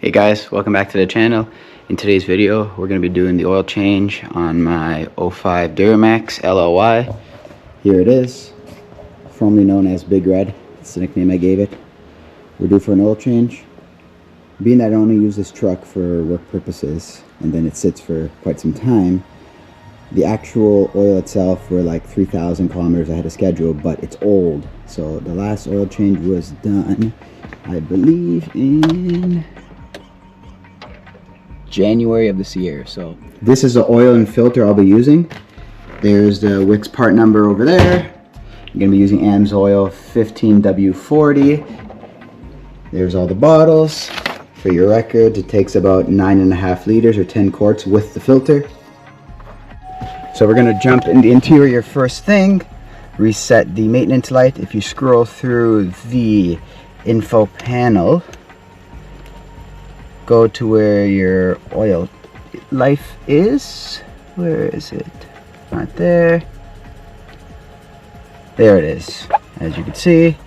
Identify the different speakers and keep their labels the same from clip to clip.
Speaker 1: Hey guys, welcome back to the channel. In today's video, we're going to be doing the oil change on my 05 Duramax LLY. Here it is, formerly known as Big Red. That's the nickname I gave it. We're due for an oil change. Being that I only use this truck for work purposes, and then it sits for quite some time, the actual oil itself, we're like 3,000 kilometers ahead of schedule, but it's old. So the last oil change was done, I believe, in January of this year. So this is the oil and filter I'll be using. There's the Wix part number over there. I'm going to be using AMSOIL 15W40. There's all the bottles. For your records, it takes about 9.5 liters or 10 quarts with the filter. So we're going to jump in the interior first thing. Reset the maintenance light. If you scroll through the info panel, go to where your oil life is. Where is it? Not there. There it is. As you can see,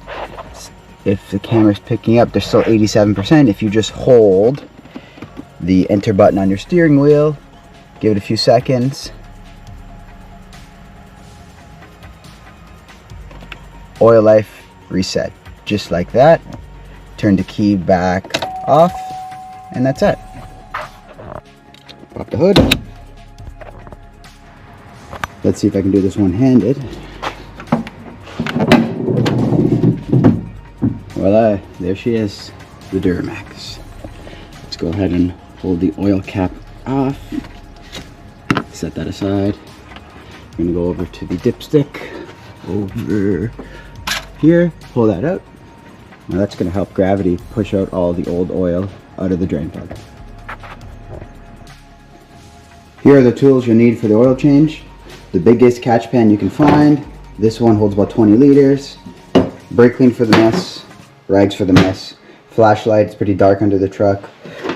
Speaker 1: if the camera's picking up, there's still 87%. If you just hold the enter button on your steering wheel, give it a few seconds, oil life reset. Just like that. Turn the key back off, and that's it. Pop the hood. Let's see if I can do this one-handed. Voila, there she is, the Duramax. Let's go ahead and hold the oil cap off. Set that aside. I'm gonna go over to the dipstick over here, pull that out. Now that's gonna help gravity push out all the old oil out of the drain plug. Here are the tools you'll need for the oil change. The biggest catch pan you can find. This one holds about 20 liters. Brake clean for the mess, rags for the mess, flashlight, it's pretty dark under the truck,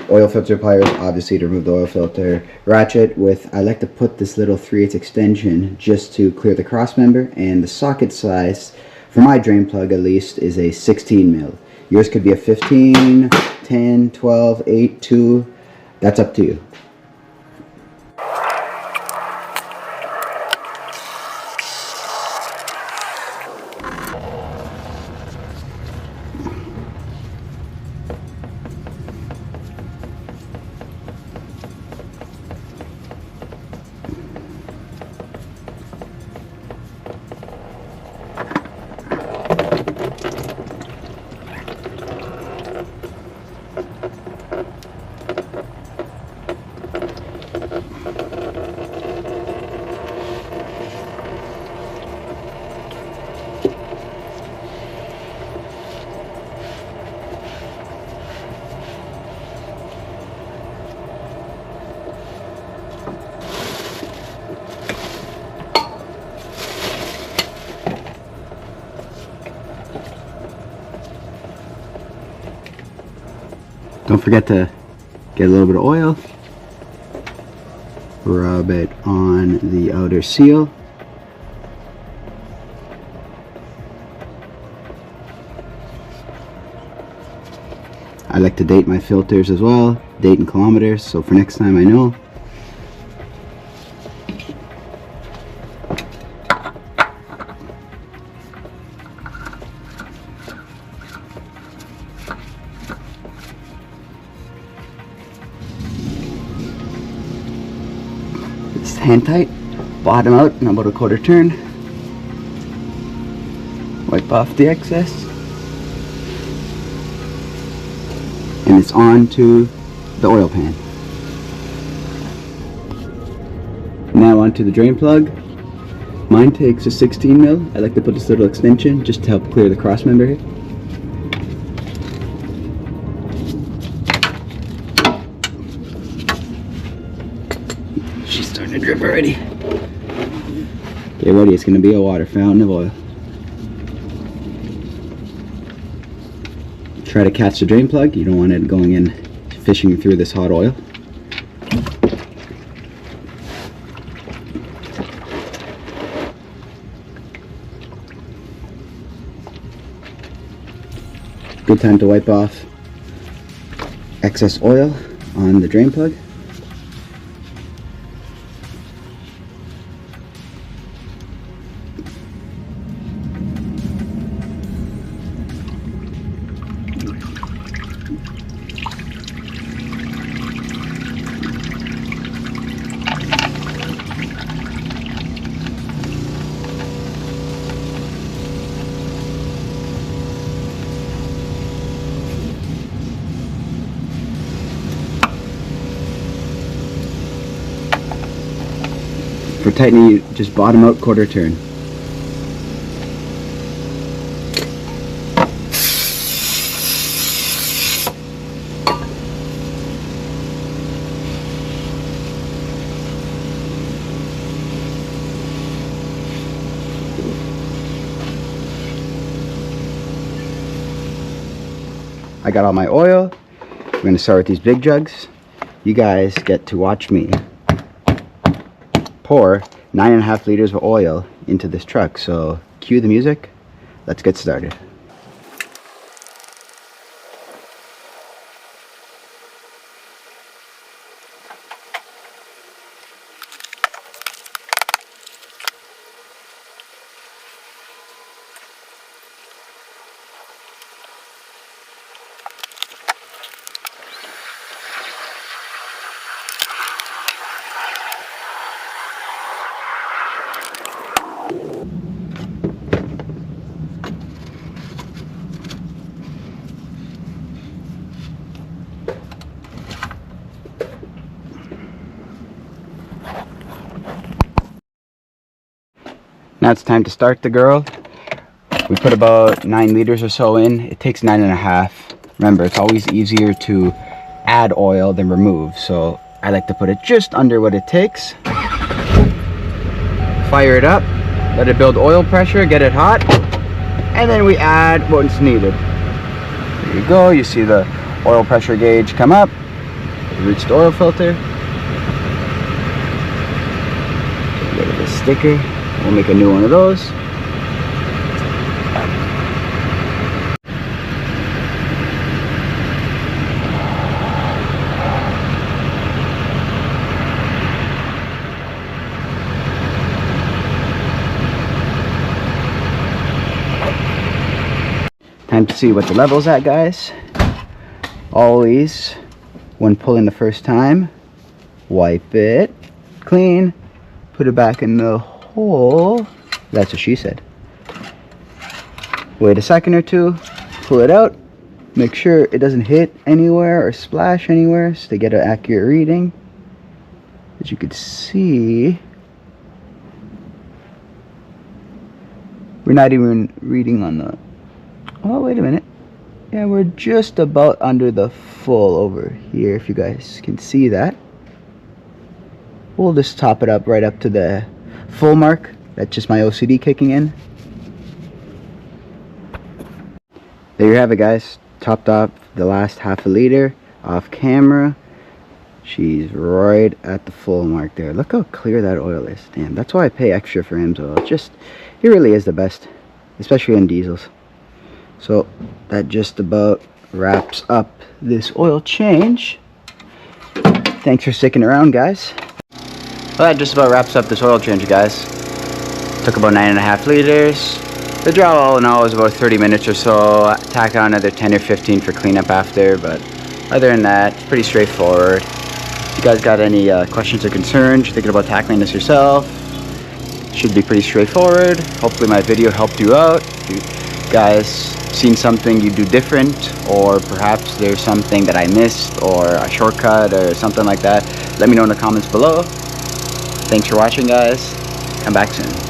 Speaker 1: oil filter pliers, obviously to remove the oil filter, ratchet with, I like to put this little 3/8 extension just to clear the cross member, and the socket size, for my drain plug at least, is a 16 mil. Yours could be a 15, 10, 12, 8, 2, that's up to you. Don't forget to get a little bit of oil, rub it on the outer seal. I like to date my filters as well, date in kilometers, so for next time I know. It's hand tight, bottom out in about a quarter turn. Wipe off the excess. And it's on to the oil pan. Now onto the drain plug. Mine takes a 16 mil. I like to put this little extension just to help clear the cross member here. She's starting to drip already. Get ready, it's going to be a water fountain of oil. Try to catch the drain plug. You don't want it going in, fishing through this hot oil. Good time to wipe off excess oil on the drain plug. For tightening, you just bottom out quarter turn. I got all my oil. We're going to start with these big jugs. You guys get to watch me pour 9.5 liters of oil into this truck. So cue the music. Let's get started. Now it's time to start the girl. We put about 9 liters or so in. It takes 9.5. Remember, it's always easier to add oil than remove, so I like to put it just under what it takes. Fire it up, let it build oil pressure, get it hot, and then we add what's needed. There you go, you see the oil pressure gauge come up. Reach the oil filter. Get rid of the sticker. We'll make a new one of those. Time to see what the level's at, guys. Always, when pulling the first time, wipe it clean, put it back in the hole. That's what she said. Wait a second or two, pull it out, make sure it doesn't hit anywhere or splash anywhere so to get an accurate reading. As you can see, we're not even reading on the, oh wait a minute, yeah, we're just about under the full over here, if you guys can see that. We'll just top it up right up to the full mark. That's just my OCD kicking in. There you have it, guys. Topped off the last half a liter off camera. She's right at the full mark there. Look how clear that oil is. Damn, that's why I pay extra for M's oil. It really is the best, especially in diesels. So that just about wraps up this oil change. Thanks for sticking around, guys. Well, that just about wraps up this oil change, guys. Took about 9.5 liters. The job all in all was about 30 minutes or so. Tack on another 10 or 15 for cleanup after, but other than that, it's pretty straightforward. If you guys got any questions or concerns, you're thinking about tackling this yourself, should be pretty straightforward. Hopefully my video helped you out. If you guys seen something you do different, or perhaps there's something that I missed, or a shortcut or something like that, let me know in the comments below. Thanks for watching, guys. Come back soon.